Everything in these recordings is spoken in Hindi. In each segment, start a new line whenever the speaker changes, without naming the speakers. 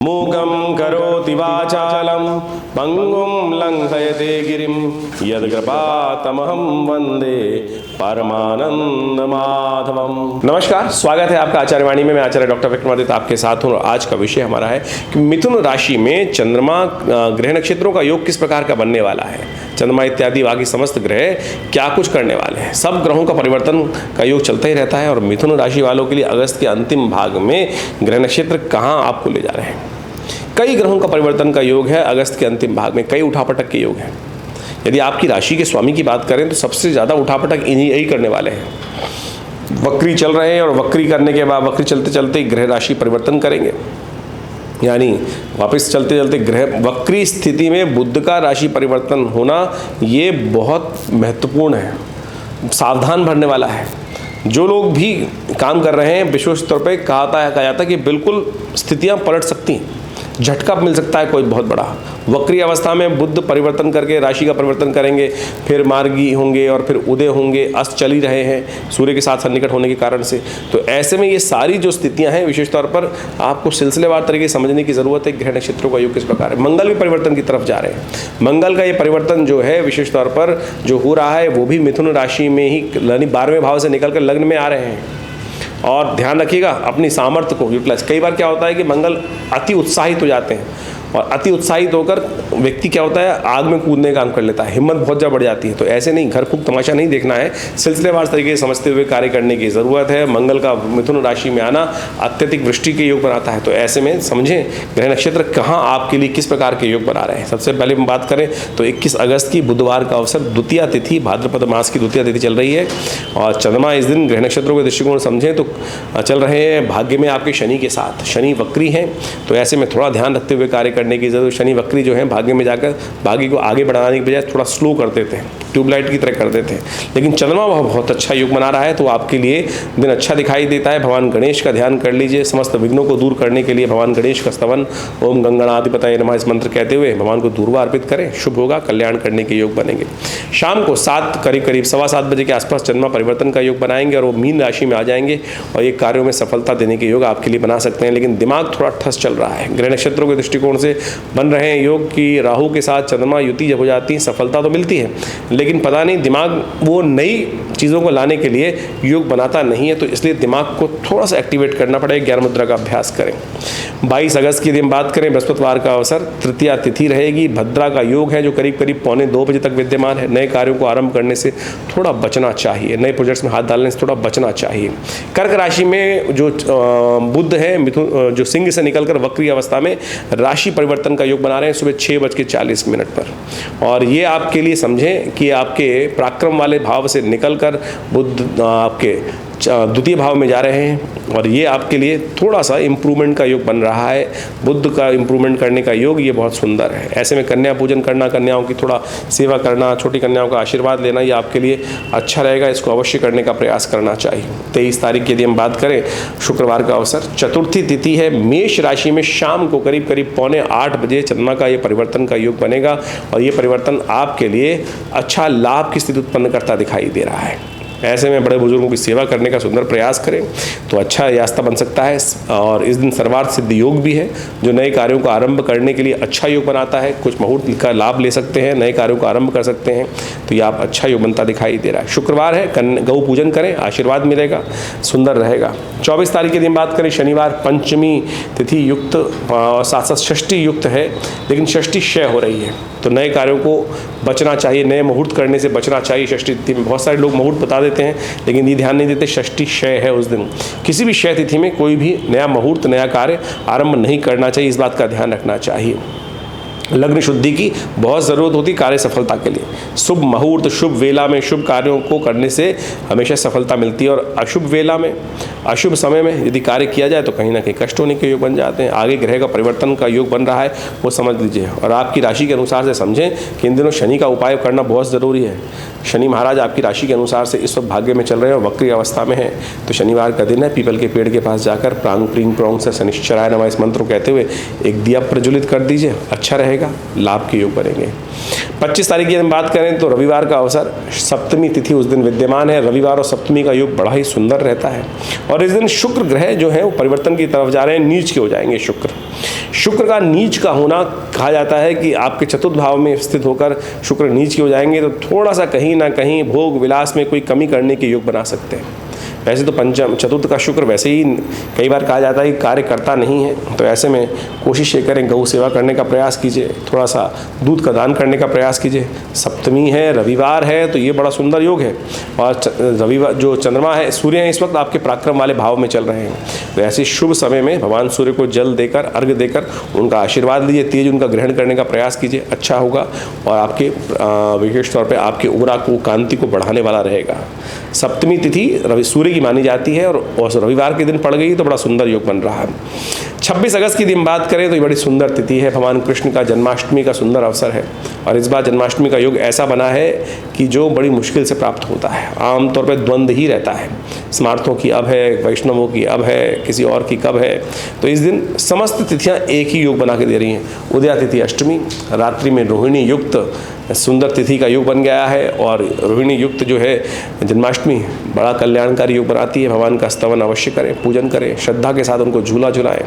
मूकं करोति वाचालं पंगुं लंघयते गिरिं यद्कृपातमहं वंदे परमानंद माधवम। नमस्कार, स्वागत है आपका आचार्य वाणी में। मैं आचार्य डॉक्टर विक्रमादित्य आपके साथ हूँ और आज का विषय हमारा है कि मिथुन राशि में चंद्रमा ग्रह नक्षत्रों का योग किस प्रकार का बनने वाला है। चंद्रमा इत्यादि बाकी समस्त ग्रह क्या कुछ करने वाले हैं। सब ग्रहों का परिवर्तन का योग चलता ही रहता है और मिथुन राशि वालों के लिए अगस्त के अंतिम भाग में ग्रह नक्षत्र कहाँ आपको ले जा रहे हैं। कई ग्रहों का परिवर्तन का योग है अगस्त के अंतिम भाग में, कई उठापटक के योग हैं। यदि आपकी राशि के स्वामी की बात करें तो सबसे ज़्यादा उठापटक यही करने वाले हैं। वक्री चल रहे हैं और वक्री करने के बाद वक्री चलते चलते ग्रह राशि परिवर्तन करेंगे, यानी वापस चलते चलते ग्रह वक्री स्थिति में बुध का राशि परिवर्तन होना ये बहुत महत्वपूर्ण है, सावधान भरने वाला है। जो लोग भी काम कर रहे हैं विश्व स्तर पर कहा जाता है कि बिल्कुल स्थितियाँ पलट सकती हैं, झटका मिल सकता है कोई बहुत बड़ा। वक्री अवस्था में बुध परिवर्तन करके राशि का परिवर्तन करेंगे, फिर मार्गी होंगे और फिर उदय होंगे। अस्त चल ही रहे हैं सूर्य के साथ सन्निकट होने के कारण से। तो ऐसे में ये सारी जो स्थितियां हैं विशेष तौर पर आपको सिलसिलेवार तरीके से समझने की ज़रूरत है। ग्रह नक्षत्रों का योग किस प्रकार है। मंगल भी परिवर्तन की तरफ जा रहे हैं। मंगल का ये परिवर्तन जो है विशेष तौर पर जो हो रहा है वो भी मिथुन राशि में ही, यानी 12वें भाव से निकल कर लग्न में आ रहे हैं। और ध्यान रखिएगा अपनी सामर्थ्य को यूटिलाइज। कई बार क्या होता है कि मंगल अति उत्साहित हो जाते हैं और अति उत्साहित होकर व्यक्ति क्या होता है आग में कूदने का काम कर लेता है, हिम्मत बहुत ज़्यादा बढ़ जाती है। तो ऐसे नहीं, घर खूब तमाशा नहीं देखना है, सिलसिलेवार तरीके से समझते हुए कार्य करने की ज़रूरत है। मंगल का मिथुन राशि में आना अत्यधिक वृष्टि के योग बनाता है। तो ऐसे में समझें ग्रह नक्षत्र कहाँ आपके लिए किस प्रकार के योग बना रहे हैं। सबसे पहले हम बात करें तो 21 अगस्त की बुधवार का अवसर, द्वितीया तिथि, भाद्रपद मास की द्वितीया तिथि चल रही है और चंद्रमा इस दिन ग्रह नक्षत्रों के दृष्टिकोण समझें तो चल रहे हैं भाग्य में आपके शनि के साथ। शनि वक्री हैं तो ऐसे में थोड़ा ध्यान रखते हुए कार्य करने की जरूरत। शनि वक्री जो है भाग्य में जाकर भाग्य को आगे बढ़ाने की बजाय थोड़ा स्लो कर देते हैं, ट्यूबलाइट की तरह कर देते हैं। लेकिन चंद्रमा वह बहुत अच्छा योग बना रहा है तो आपके लिए दिन अच्छा दिखाई देता है। भगवान गणेश का ध्यान कर लीजिए। समस्त विघ्नों को दूर करने के लिए भगवान गणेश का स्तवन ओम गंगणाधिपतये नमः इस मंत्र कहते हुए भगवान को दूर्वा अर्पित करें, शुभ होगा, कल्याण करने के योग बनेंगे। शाम को 7 करीब 7:15 बजे के आसपास चंद्रमा परिवर्तन का योग बनाएंगे और वो मीन राशि में आ जाएंगे और ये कार्यों में सफलता देने के योग आपके लिए बना सकते हैं। लेकिन दिमाग थोड़ा ठस चल रहा है। ग्रह नक्षत्रों के दृष्टिकोण से बन रहे हैं योग की राहु के साथ चंद्रमा युति जब हो जाती है सफलता तो मिलती है, लेकिन पता नहीं दिमाग वो नई चीज़ों को लाने के लिए योग बनाता नहीं है। तो इसलिए दिमाग को थोड़ा सा एक्टिवेट करना पड़ेगा। ज्ञान मुद्रा का अभ्यास करें। 22 अगस्त की दिन बात करें, बृहस्पतिवार का अवसर, तृतीया तिथि रहेगी। भद्रा का योग है जो करीब 1:15 बजे तक विद्यमान है। नए कार्यों को आरंभ करने से थोड़ा बचना चाहिए, नए प्रोजेक्ट्स में हाथ डालने से थोड़ा बचना चाहिए। कर्क राशि में जो बुध है मिथुन जो सिंह से निकलकर वक्री अवस्था में राशि परिवर्तन का योग बना रहे हैं सुबह 6:40 पर। और ये आपके लिए समझें कि आपके पराक्रम वाले भाव से निकलकर बुध आपके द्वितीय भाव में जा रहे हैं और ये आपके लिए थोड़ा सा इम्प्रूवमेंट का योग बन रहा है। बुध का इम्प्रूवमेंट करने का योग ये बहुत सुंदर है। ऐसे में कन्या पूजन करना, कन्याओं की थोड़ा सेवा करना, छोटी कन्याओं का आशीर्वाद लेना ये आपके लिए अच्छा रहेगा। इसको अवश्य करने का प्रयास करना चाहिए। 23 तारीख की यदि हम बात करें, शुक्रवार का अवसर, चतुर्थी तिथि है। मेष राशि में शाम को करीब 7:45 बजे चंद्रमा का ये परिवर्तन का योग बनेगा और ये परिवर्तन आपके लिए अच्छा लाभ की स्थिति उत्पन्न करता दिखाई दे रहा है। ऐसे में बड़े बुजुर्गों की सेवा करने का सुंदर प्रयास करें तो अच्छा रास्ता बन सकता है। और इस दिन सर्वार्थ सिद्ध योग भी है जो नए कार्यों को आरंभ करने के लिए अच्छा योग बनाता है। कुछ मुहूर्त का लाभ ले सकते हैं, नए कार्यों को आरंभ कर सकते हैं। तो ये आप अच्छा योग बनता दिखाई दे रहा है। शुक्रवार है, गौ पूजन करें, आशीर्वाद मिलेगा, सुंदर रहेगा। 24 तारीख की दिन बात करें, शनिवार, पंचमी तिथि युक्त और साथ साथ षष्ठी युक्त है, लेकिन षष्ठी क्षय हो रही है तो नए कार्यों को बचना चाहिए, नए मुहूर्त करने से बचना चाहिए। षष्ठी तिथि में बहुत सारे लोग मुहूर्त बता देते हैं लेकिन ये ध्यान नहीं देते षष्ठी क्षय है उस दिन। किसी भी क्षय तिथि में कोई भी नया मुहूर्त, नया कार्य आरंभ नहीं करना चाहिए, इस बात का ध्यान रखना चाहिए। लग्न शुद्धि की बहुत ज़रूरत होती कार्य सफलता के लिए। शुभ मुहूर्त, शुभ वेला में शुभ कार्यों को करने से हमेशा सफलता मिलती है और अशुभ वेला में, अशुभ समय में यदि कार्य किया जाए तो कहीं ना कहीं कष्ट होने के योग बन जाते हैं। आगे ग्रह का परिवर्तन का योग बन रहा है वो समझ लीजिए और आपकी राशि के अनुसार से समझें कि इन दिनों शनि का उपाय करना बहुत ज़रूरी है। शनि महाराज आपकी राशि के अनुसार से इस वक्त भाग्य में चल रहे हैं और वक्री अवस्था में है। तो शनिवार का दिन है, पीपल के पेड़ के पास जाकर प्रांग प्रींग प्रोंग से शनिश्चराय नमः इस मंत्र को कहते हुए एक दिया प्रज्वलित कर दीजिए, अच्छा रहेगा। रहेगा, लाभ के योग बनेंगे। 25 तारीख की हम बात करें तो रविवार का अवसर, सप्तमी तिथि उस दिन विद्यमान है। रविवार और सप्तमी का योग बड़ा ही सुंदर रहता है और इस दिन शुक्र ग्रह जो है वो परिवर्तन की तरफ जा रहे हैं, नीच के हो जाएंगे। शुक्र का नीच का होना कहा जाता है कि आपके चतुर्थ भाव में स्थित होकर शुक्र नीच के हो जाएंगे तो थोड़ा सा कहीं ना कहीं भोग विलास में कोई कमी करने के योग बना सकते हैं। वैसे तो पंचम चतुर्थ का शुक्र वैसे ही कई बार कहा जाता है कि कार्य करता नहीं है, तो ऐसे में कोशिश ये करें गौ सेवा करने का प्रयास कीजिए, थोड़ा सा दूध का दान करने का प्रयास कीजिए। सप्तमी है, रविवार है, तो ये बड़ा सुंदर योग है। और रविवार जो चंद्रमा है, सूर्य है, इस वक्त आपके पराक्रम वाले भाव में चल रहे हैं, तो ऐसे शुभ समय में भगवान सूर्य को जल देकर, अर्घ्य देकर उनका आशीर्वाद लीजिए, तेज उनका ग्रहण करने का प्रयास कीजिए, अच्छा होगा और आपके विशेष तौर पर आपके उबरा को, कांति को बढ़ाने वाला रहेगा। सप्तमी तिथि सूर्य की मानी जाती है और रविवार के दिन पड़ गई तो बड़ा सुंदर योग बन रहा है। 26 अगस्त की दिन बात करें तो ये बड़ी सुंदर तिथि है, भगवान कृष्ण का जन्माष्टमी का सुंदर अवसर है और इस बार जन्माष्टमी का योग ऐसा बना है कि जो बड़ी मुश्किल से प्राप्त होता है। आमतौर पर द्वंद्व ही रहता है, स्मार्थों की अब है, वैष्णवों की अब है, किसी और की कब है। तो इस दिन समस्त तिथियां एक ही योग बना के दे रही हैं। उदया तिथि अष्टमी, रात्रि में रोहिणी युक्त सुंदर तिथि का योग बन गया है और रोहिणी युक्त जो है जन्माष्टमी बड़ा कल्याणकारी योग बनाती है। भगवान का स्तवन अवश्य करें, पूजन करें, श्रद्धा के साथ उनको झूला झुलाएं,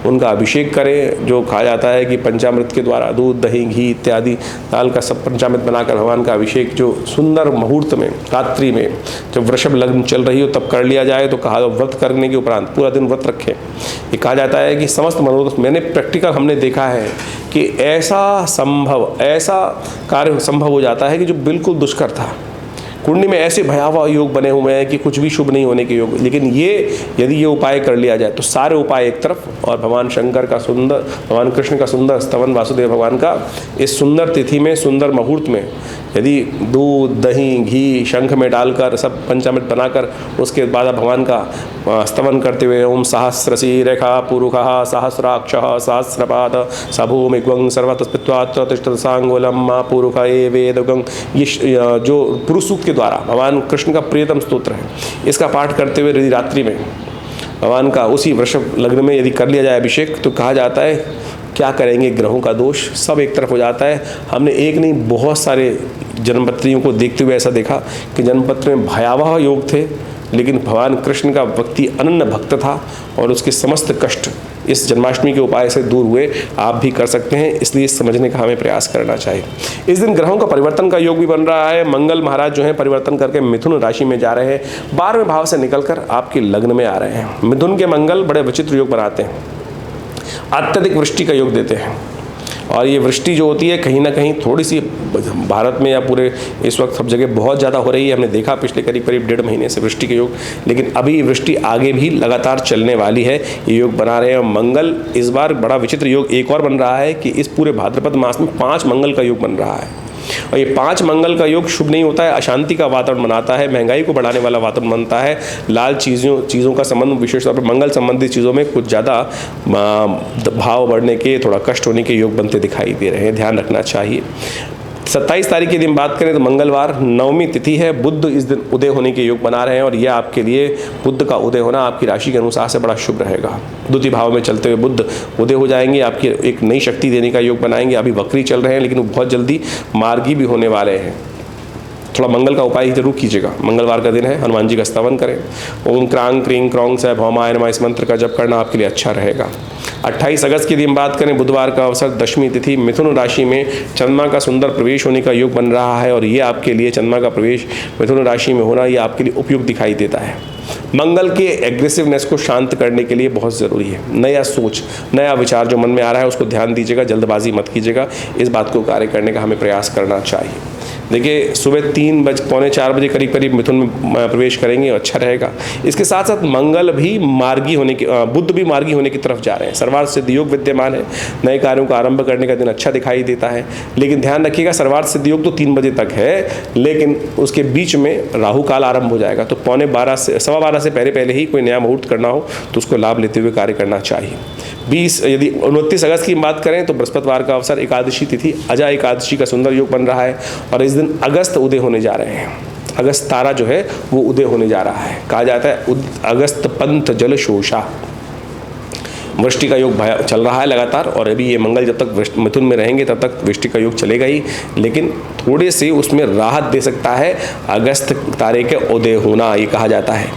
उनका अभिषेक करें। जो कहा जाता है कि पंचामृत के द्वारा दूध, दही, घी इत्यादि दाल का सब पंचामृत बनाकर भगवान का अभिषेक जो सुंदर मुहूर्त में, रात्रि में जब वृषभ लग्न चल रही हो तब कर लिया जाए तो कहा व्रत करने के उपरांत पूरा दिन व्रत रखें। ये कहा जाता है कि समस्त मनोरथ, मैंने प्रैक्टिकल हमने देखा है कि ऐसा कार्य संभव हो जाता है कि जो बिल्कुल दुष्कर था, कुंडली में ऐसे भयावह योग बने हुए हैं कि कुछ भी शुभ नहीं होने के योग, लेकिन यदि ये उपाय कर लिया जाए तो सारे उपाय एक तरफ और भगवान शंकर का सुंदर, भगवान कृष्ण का सुंदर स्तवन, वासुदेव भगवान का इस सुंदर तिथि में, सुंदर मुहूर्त में यदि दूध, दही, घी शंख में डालकर सब पंचामृत बनाकर उसके बाद भगवान का स्तवन करते हुए ओम सहस्रशी रेखा पुरुषः सहस्राक्षः सहस्रपाद सभूमिग्वं सर्वतस्पित्वात्र तिष्ठत् सांगोलम पुरुष ए वेदगं, ये जो पुरुष सूक्त के द्वारा भगवान कृष्ण का प्रियतम स्तोत्र है, इसका पाठ करते हुए यदि रात्रि में भगवान का उसी वृषभ लग्न में यदि कर लिया जाए अभिषेक तो कहा जाता है क्या करेंगे, ग्रहों का दोष सब एक तरफ हो जाता है। हमने एक नहीं बहुत सारे जन्मपत्रियों को देखते हुए ऐसा देखा कि जन्मपत्र में भयावह योग थे, लेकिन भगवान कृष्ण का व्यक्ति अनन्य भक्त था और उसके समस्त कष्ट इस जन्माष्टमी के उपाय से दूर हुए। आप भी कर सकते हैं, इसलिए समझने का हमें प्रयास करना चाहिए। इस दिन ग्रहों का परिवर्तन का योग भी बन रहा है। मंगल महाराज जो है परिवर्तन करके मिथुन राशि में जा रहे हैं, 12वें भाव से निकलकर आपके लग्न में आ रहे हैं। मिथुन के मंगल बड़े विचित्र योग बनाते हैं, अत्यधिक वृष्टि का योग देते हैं और ये वृष्टि जो होती है कहीं ना कहीं थोड़ी सी भारत में या पूरे इस वक्त सब जगह बहुत ज़्यादा हो रही है। हमने देखा पिछले करीब 1.5 महीने से वृष्टि के योग, लेकिन अभी वृष्टि आगे भी लगातार चलने वाली है। ये योग बना रहे हैं। मंगल इस बार बड़ा विचित्र योग एक और बन रहा है कि इस पूरे भाद्रपद मास में 5 मंगल का योग बन रहा है और ये 5 मंगल का योग शुभ नहीं होता है, अशांति का वातावरण बनाता है, महंगाई को बढ़ाने वाला वातावरण बनता है। लाल चीज़ों का संबंध विशेष तौर पर मंगल संबंधित चीज़ों में कुछ ज़्यादा भाव बढ़ने के, थोड़ा कष्ट होने के योग बनते दिखाई दे रहे हैं, ध्यान रखना चाहिए। 27 तारीख के दिन बात करें तो मंगलवार, 9वीं तिथि है, बुध इस दिन उदय होने के योग बना रहे हैं और यह आपके लिए बुध का उदय होना आपकी राशि के अनुसार से बड़ा शुभ रहेगा। द्वितीय भाव में चलते हुए बुध उदय हो जाएंगे, आपकी एक नई शक्ति देने का योग बनाएंगे। अभी वक्री चल रहे हैं लेकिन वो बहुत जल्दी मार्गी भी होने वाले हैं। थोड़ा मंगल का उपाय जरूर कीजिएगा, मंगलवार का दिन है, हनुमान जी का स्तवन करें। ओम क्रांग क्रीं क्रौंग स भौमाय नमः, इस मंत्र का जप करना आपके लिए अच्छा रहेगा। 28 अगस्त की दिन बात करें, बुधवार का अवसर, 10वीं तिथि, मिथुन राशि में चंद्रमा का सुंदर प्रवेश होने का योग बन रहा है और ये आपके लिए चंद्रमा का प्रवेश मिथुन राशि में होना ये आपके लिए उपयुक्त दिखाई देता है। मंगल के एग्रेसिवनेस को शांत करने के लिए बहुत ज़रूरी है। नया सोच, नया विचार जो मन में आ रहा है उसको ध्यान दीजिएगा, जल्दबाजी मत कीजिएगा, इस बात को कार्य करने का हमें प्रयास करना चाहिए। देखिए सुबह 3-4 बजे करीब मिथुन में प्रवेश करेंगे, अच्छा रहेगा। इसके साथ साथ मंगल भी मार्गी होने की, बुध भी मार्गी होने की तरफ जा रहे हैं। सर्वार्थ सिद्धि योग विद्यमान है, नए कार्यों का आरंभ करने का दिन अच्छा दिखाई देता है, लेकिन ध्यान रखिएगा सर्वार्थ सिद्धि योग तो 3 बजे तक है, लेकिन उसके बीच में राहु काल आरंभ हो जाएगा, तो 11:15 से 12:15 से पहले ही कोई नया मुहूर्त करना हो तो उसको लाभ लेते हुए कार्य करना चाहिए। 29 अगस्त की बात करें तो बृहस्पतिवार का अवसर, एकादशी तिथि, अजा एकादशी का सुंदर योग बन रहा है और इस दिन अगस्त उदय होने जा रहे हैं। अगस्त तारा जो है वो उदय होने जा रहा है। कहा जाता है अगस्त पंथ जल शोषा, वृष्टि का योग चल रहा है लगातार, और अभी ये मंगल जब तक मिथुन में रहेंगे तब तक वृष्टि का योग चलेगा ही, लेकिन थोड़े से उसमें राहत दे सकता है अगस्त तारे के उदय होना, ये कहा जाता है।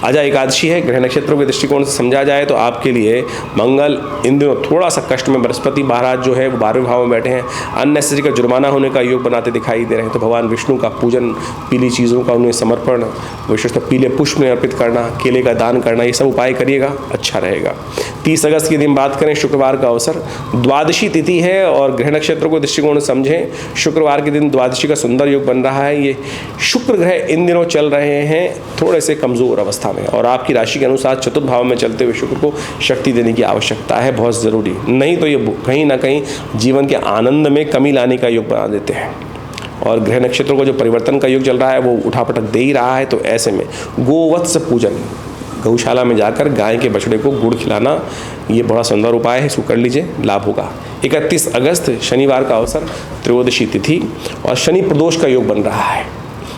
आजा एकादशी है, ग्रह नक्षत्रों के दृष्टिकोण से समझा जाए तो आपके लिए मंगल इन दिनों थोड़ा सा कष्ट में, बृहस्पति महाराज जो है वो 12वें भाव में बैठे हैं, अननेसेसरी का जुर्माना होने का योग बनाते दिखाई दे रहे हैं। तो भगवान विष्णु का पूजन, पीली चीज़ों का उन्हें समर्पण, विशेषतः पीले पुष्प में अर्पित करना, केले का दान करना, ये सब उपाय करिएगा, अच्छा रहेगा। 30 अगस्त की दिन बात करें, शुक्रवार का अवसर, द्वादशी तिथि है और ग्रह नक्षत्रों को दृष्टिकोण से समझें, शुक्रवार के दिन द्वादशी का सुंदर योग बन रहा है। ये शुक्र ग्रह इन दिनों चल रहे हैं थोड़े से कमज़ोर अवस्था में, और आपकी राशि के अनुसार चतुर्थ भाव में चलते हुए शुक्र को शक्ति देने की आवश्यकता है, बहुत ज़रूरी, नहीं तो ये कहीं ना कहीं जीवन के आनंद में कमी लाने का योग बना देते हैं। और ग्रह नक्षत्रों का जो परिवर्तन का योग चल रहा है वो उठापटक दे ही रहा है, तो ऐसे में गोवत्स पूजन, गौशाला में जाकर गाय के बछड़े को गुड़ खिलाना, ये बड़ा सुंदर उपाय है, इसको कर लीजिए, लाभ होगा। 31 अगस्त शनिवार का अवसर, त्रयोदशी तिथि और शनि प्रदोष का योग बन रहा है।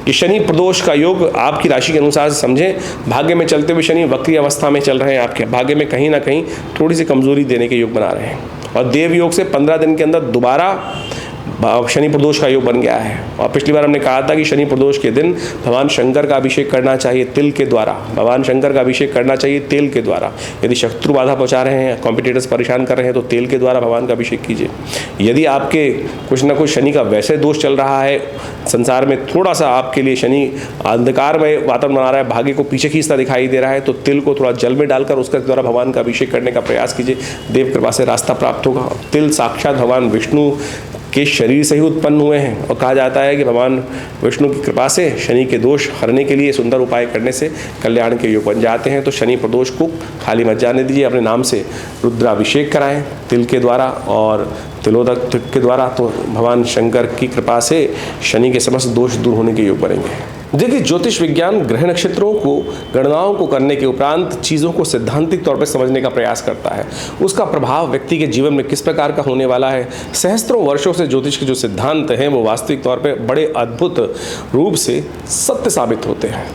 ये शनि प्रदोष का योग आपकी राशि के अनुसार से समझें, भाग्य में चलते हुए शनि वक्री अवस्था में चल रहे हैं, आपके भाग्य में कहीं ना कहीं थोड़ी सी कमजोरी देने के योग बना रहे हैं, और देव योग से 15 दिन के अंदर दोबारा शनि प्रदोष का योग बन गया है। और पिछली बार हमने कहा था कि शनि प्रदोष के दिन भगवान शंकर का अभिषेक करना चाहिए तिल के द्वारा, भगवान शंकर का अभिषेक करना चाहिए तेल के द्वारा। यदि शत्रु बाधा पहुंचा रहे हैं, कॉम्पिटिटर्स परेशान कर रहे हैं, तो तेल के द्वारा भगवान का अभिषेक कीजिए। यदि आपके कुछ ना कुछ शनि का वैसे दोष चल रहा है, संसार में थोड़ा सा आपके लिए शनि अंधकार में वातावरण बना रहा है, भाग्य को पीछे खींचता दिखाई दे रहा है, तो तिल को थोड़ा जल में डालकर उसके द्वारा भगवान का अभिषेक करने का प्रयास कीजिए, देव कृपा से रास्ता प्राप्त होगा। तिल साक्षात भगवान विष्णु के शरीर से ही उत्पन्न हुए हैं, और कहा जाता है कि भगवान विष्णु की कृपा से शनि के दोष हरने के लिए सुंदर उपाय करने से कल्याण के योग बन जाते हैं। तो शनि प्रदोष को खाली मत जाने दीजिए, अपने नाम से रुद्राभिषेक कराएं तिल के द्वारा और तिलोदक के द्वारा, तो भगवान शंकर की कृपा से शनि के समस्त दोष दूर होने के योग बनेंगे। देखिए, ज्योतिष विज्ञान ग्रह नक्षत्रों को गणनाओं को करने के उपरांत चीज़ों को सैद्धांतिक तौर पर समझने का प्रयास करता है, उसका प्रभाव व्यक्ति के जीवन में किस प्रकार का होने वाला है। सहस्त्रों वर्षों से ज्योतिष के जो सिद्धांत हैं वो वास्तविक तौर पर बड़े अद्भुत रूप से सत्य साबित होते हैं।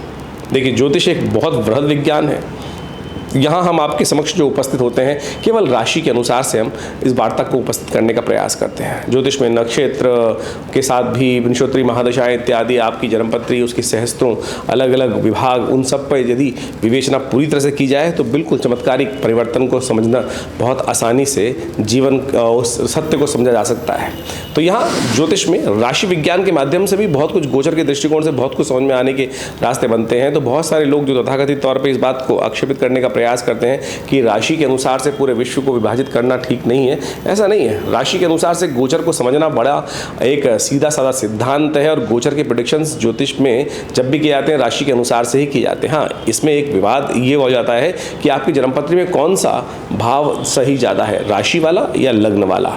देखिए, ज्योतिष एक बहुत बृहद विज्ञान है। यहाँ हम आपके समक्ष जो उपस्थित होते हैं, केवल राशि के अनुसार से हम इस वार्ता को उपस्थित करने का प्रयास करते हैं। ज्योतिष में नक्षत्र के साथ भी विंशोत्तरी महादशाएं इत्यादि, आपकी जन्मपत्री, उसकी सहस्त्रों अलग अलग विभाग, उन सब पर यदि विवेचना पूरी तरह से की जाए तो बिल्कुल चमत्कारिक परिवर्तन को समझना बहुत आसानी से जीवन उस सत्य को समझा जा सकता है। तो यहाँ ज्योतिष में राशि विज्ञान के माध्यम से भी बहुत कुछ, गोचर के दृष्टिकोण से बहुत कुछ समझ में आने के रास्ते बनते हैं। तो बहुत सारे लोग जो तथाकथित तौर पर इस बात को आक्षेपित करने का प्रयास करते हैं कि राशि के अनुसार से पूरे विश्व को विभाजित करना ठीक नहीं है, ऐसा नहीं है। राशि के अनुसार से गोचर को समझना बड़ा एक सीधा साधा सिद्धांत है, और गोचर के प्रेडिक्शंस ज्योतिष में जब भी किए जाते हैं राशि के अनुसार से ही किए जाते हैं। हाँ, इसमें एक विवाद ये हो जाता है कि आपकी जन्मपत्री में कौन सा भाव सही ज़्यादा है, राशि वाला या लग्न वाला।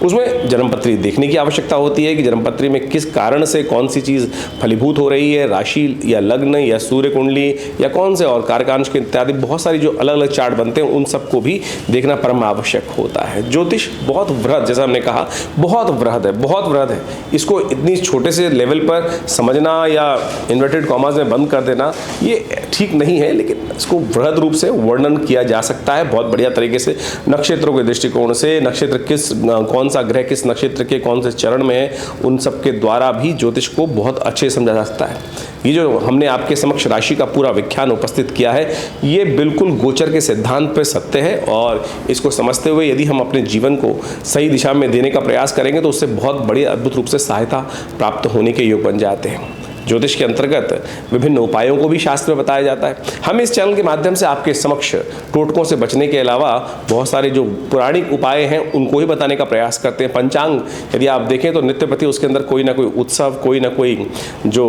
उसमें जन्मपत्री देखने की आवश्यकता होती है कि जन्मपत्री में किस कारण से कौन सी चीज़ फलीभूत हो रही है, राशि या लग्न या सूर्य कुंडली या कौन से और कारकांश के इत्यादि बहुत सारी जो अलग अलग चार्ट बनते हैं, उन सबको भी देखना परम आवश्यक होता है। ज्योतिष बहुत वृहद, जैसा हमने कहा, बहुत वृहद है, बहुत वृहद है। इसको इतनी छोटे से लेवल पर समझना या इन्वर्टेड कॉमास में बंद कर देना ये ठीक नहीं है, लेकिन इसको वृहद रूप से वर्णन किया जा सकता है बहुत बढ़िया तरीके से। नक्षत्रों के दृष्टिकोण से, नक्षत्र किस, कौन सा ग्रह किस नक्षत्र के कौन से चरण में है, उन सब के द्वारा भी ज्योतिष को बहुत अच्छे से समझा जा सकता है। ये जो हमने आपके समक्ष राशि का पूरा व्याख्यान उपस्थित किया है, ये बिल्कुल गोचर के सिद्धांत पर सत्य है, और इसको समझते हुए यदि हम अपने जीवन को सही दिशा में देने का प्रयास करेंगे तो उससे बहुत बड़ी अद्भुत रूप से सहायता प्राप्त होने के योग बन जाते हैं। ज्योतिष के अंतर्गत विभिन्न उपायों को भी शास्त्र में बताया जाता है। हम इस चैनल के माध्यम से आपके समक्ष टोटकों से बचने के अलावा बहुत सारे जो पौराणिक उपाय हैं उनको ही बताने का प्रयास करते हैं। पंचांग यदि आप देखें तो नित्य प्रति उसके अंदर कोई ना कोई उत्सव, कोई ना कोई जो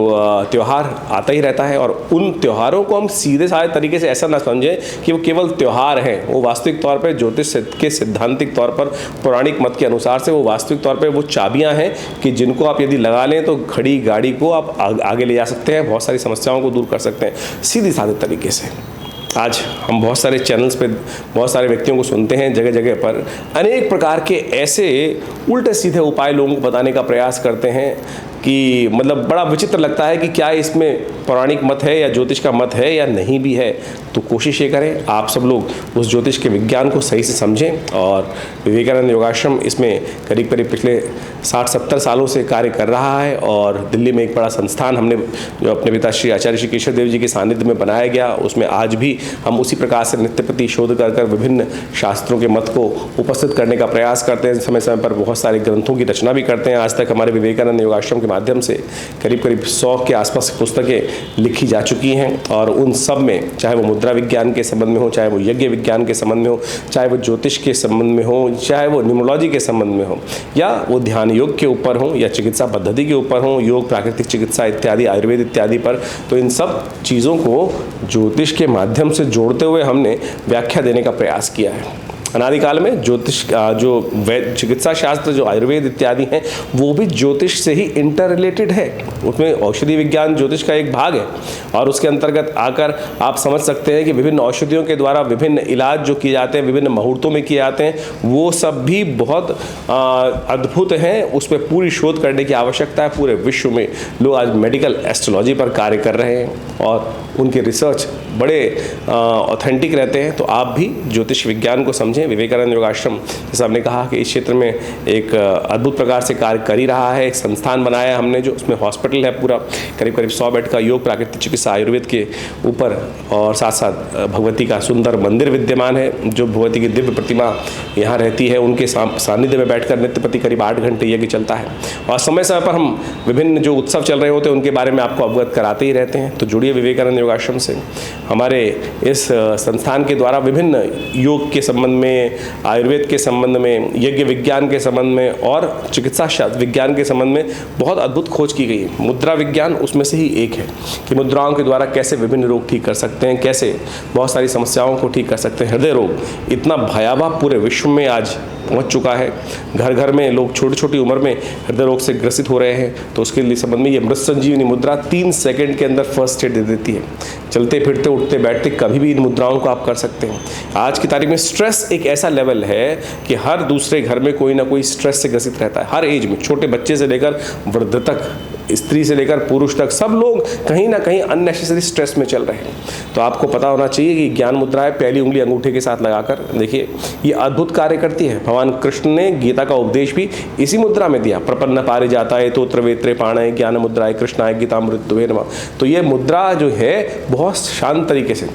त्यौहार आता ही रहता है, और उन त्योहारों को हम सीधे साधे तरीके से ऐसा ना समझें कि वो केवल त्यौहार हैं। वो वास्तविक तौर पर ज्योतिष के सिद्धांतिक तौर पर, पौराणिक मत के अनुसार से वो वास्तविक तौर पर वो चाबियाँ हैं कि जिनको आप यदि लगा लें तो घड़ी गाड़ी को आप आगे ले जा सकते हैं, बहुत सारी समस्याओं को दूर कर सकते हैं सीधे साधे तरीके से। आज हम बहुत सारे चैनल्स पे बहुत सारे व्यक्तियों को सुनते हैं, जगह जगह पर अनेक प्रकार के ऐसे उल्टे सीधे उपाय लोगों को बताने का प्रयास करते हैं कि मतलब बड़ा विचित्र लगता है कि क्या इसमें पौराणिक मत है या ज्योतिष का मत है या नहीं भी है। तो कोशिश ये करें आप सब लोग उस ज्योतिष के विज्ञान को सही से समझें। और विवेकानंद योगाश्रम इसमें करीब करीब पिछले 60-70 सालों से कार्य कर रहा है। और दिल्ली में एक बड़ा संस्थान हमने जो अपने पिता श्री आचार्य श्री केशव देव जी के सानिध्य में बनाया गया, उसमें आज भी हम उसी प्रकार से नित्य प्रति शोध कर विभिन्न शास्त्रों के मत को उपस्थित करने का प्रयास करते हैं। समय समय पर बहुत सारे ग्रंथों की रचना भी करते हैं। आज तक हमारे विवेकानंद योगाश्रम के माध्यम से करीब करीब 100 के आसपास पुस्तकें लिखी जा चुकी हैं। और उन सब में चाहे वो मुद्रा विज्ञान के संबंध में हो, चाहे वो यज्ञ विज्ञान के संबंध में हो, चाहे वो ज्योतिष के संबंध में हो, चाहे वो न्यूमरोलॉजी के संबंध में हो, या वो ध्यान योग के ऊपर हो, या चिकित्सा पद्धति के ऊपर हो, योग प्राकृतिक चिकित्सा इत्यादि, आयुर्वेद इत्यादि पर, तो इन सब चीज़ों को ज्योतिष के माध्यम से जोड़ते हुए हमने व्याख्या देने का प्रयास किया है। अनादिकाल में ज्योतिष जो चिकित्सा शास्त्र जो आयुर्वेद इत्यादि हैं वो भी ज्योतिष से ही इंटर रिलेटेड है। उसमें औषधि विज्ञान ज्योतिष का एक भाग है। और उसके अंतर्गत आकर आप समझ सकते हैं कि विभिन्न औषधियों के द्वारा विभिन्न इलाज जो किए जाते हैं, विभिन्न मुहूर्तों में किए जाते हैं, वो सब भी बहुत अद्भुत हैं। उस पर पूरी शोध करने की आवश्यकता है। पूरे विश्व में लोग आज मेडिकल एस्ट्रोलॉजी पर कार्य कर रहे हैं और उनके रिसर्च बड़े ऑथेंटिक रहते हैं। तो आप भी ज्योतिष विज्ञान को समझें। विवेकानंद योगाश्रम जैसे हमने कहा कि इस क्षेत्र में एक अद्भुत प्रकार से कार्य कर ही रहा है। एक संस्थान बनाया है हमने, जो उसमें हॉस्पिटल है पूरा करीब करीब 100 बेड का, योग प्राकृतिक चिकित्सा आयुर्वेद के ऊपर, और साथ साथ भगवती का सुंदर मंदिर विद्यमान है। जो भगवती की दिव्य प्रतिमा यहाँ रहती है, उनके सानिध्य में बैठकर नित्य प्रति करीब 8 घंटे यज्ञ चलता है। और समय समय पर हम विभिन्न जो उत्सव चल रहे होते हैं उनके बारे में आपको अवगत कराते ही रहते हैं। तो जुड़िए विवेकानंद योगाश्रम से। हमारे इस संस्थान के द्वारा विभिन्न योग के संबंध में, आयुर्वेद के संबंध में, यज्ञ विज्ञान के संबंध में और चिकित्सा शास्त्र विज्ञान के संबंध में बहुत अद्भुत खोज की गई है। मुद्रा विज्ञान उसमें से ही एक है कि मुद्राओं के द्वारा कैसे विभिन्न रोग ठीक कर सकते हैं, कैसे बहुत सारी समस्याओं को ठीक कर सकते हैं। हृदय रोग इतना भयावह पूरे विश्व में आज पहुंच चुका है। घर घर में लोग छोटी छोटी उम्र में हृदय रोग से ग्रसित हो रहे हैं। तो उसके लिए संबंध में ये मृत संजीवनी मुद्रा 3 सेकंड के अंदर फर्स्ट एड दे देती है। चलते फिरते उठते बैठते कभी भी इन मुद्राओं को आप कर सकते हैं। आज की तारीख में स्ट्रेस एक ऐसा लेवल है कि हर दूसरे घर में कोई ना कोई स्ट्रेस से ग्रसित रहता है। हर एज में, छोटे बच्चे से लेकर वृद्ध तक, स्त्री से लेकर पुरुष तक, सब लोग कहीं ना कहीं अननेसेसरी स्ट्रेस में चल रहे हैं। तो आपको पता होना चाहिए कि ज्ञान मुद्राएं पहली उंगली अंगूठे के साथ लगाकर देखिए, ये अद्भुत कार्य करती है। भगवान कृष्ण ने गीता का उपदेश भी इसी मुद्रा में दिया। प्रपन्न पारिजाताय तोत्र वेत्रे पाणय ज्ञान मुद्राय कृष्णाय गीतामृतवे नमः। तो ये मुद्रा जो है बहुत शांत तरीके से,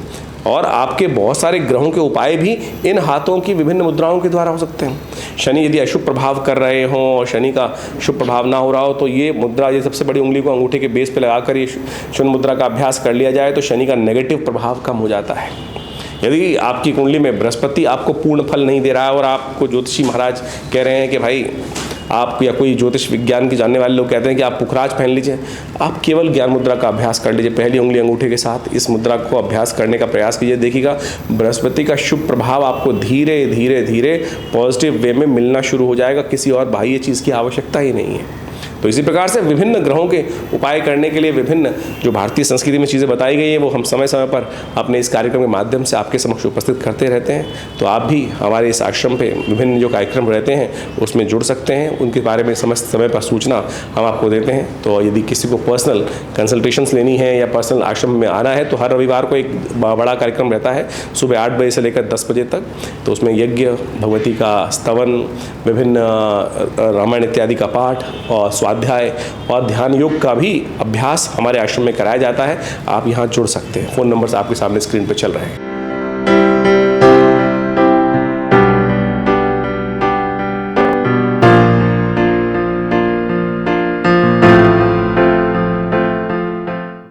और आपके बहुत सारे ग्रहों के उपाय भी इन हाथों की विभिन्न मुद्राओं के द्वारा हो सकते हैं। शनि यदि अशुभ प्रभाव कर रहे हों और शनि का शुभ प्रभाव ना हो रहा हो, तो ये मुद्रा, ये सबसे बड़ी उंगली को अंगूठे के बेस पे लगाकर ये शून्य मुद्रा का अभ्यास कर लिया जाए तो शनि का नेगेटिव प्रभाव कम हो जाता है। यदि आपकी कुंडली में बृहस्पति आपको पूर्ण फल नहीं दे रहा है और आपको ज्योतिषी महाराज कह रहे हैं कि भाई आप, या कोई ज्योतिष विज्ञान के जानने वाले लोग कहते हैं कि आप पुखराज पहन लीजिए, आप केवल ज्ञान मुद्रा का अभ्यास कर लीजिए। पहली उंगली अंगूठे के साथ इस मुद्रा को अभ्यास करने का प्रयास कीजिए। देखिएगा बृहस्पति का शुभ प्रभाव आपको धीरे धीरे धीरे पॉजिटिव वे में मिलना शुरू हो जाएगा। किसी और बाह्य चीज़ की आवश्यकता ही नहीं है। तो इसी प्रकार से विभिन्न ग्रहों के उपाय करने के लिए विभिन्न जो भारतीय संस्कृति में चीज़ें बताई गई हैं वो हम समय समय पर अपने इस कार्यक्रम के माध्यम से आपके समक्ष उपस्थित करते रहते हैं। तो आप भी हमारे इस आश्रम पे विभिन्न जो कार्यक्रम रहते हैं उसमें जुड़ सकते हैं। उनके बारे में समस्त समय पर सूचना हम आपको देते हैं। तो यदि किसी को पर्सनल कंसल्टेशंस लेनी है या पर्सनल आश्रम में आना है तो हर रविवार को एक बड़ा कार्यक्रम रहता है सुबह 8 बजे से लेकर 10 बजे तक। तो उसमें यज्ञ, भगवती का स्तवन, विभिन्न रामायण इत्यादि का पाठ और स्वाध्याय और ध्यान योग का भी अभ्यास हमारे आश्रम में कराया जाता है। आप यहाँ जुड़ सकते हैं। फ़ोन नंबर्स आपके सामने स्क्रीन पर चल रहे हैं।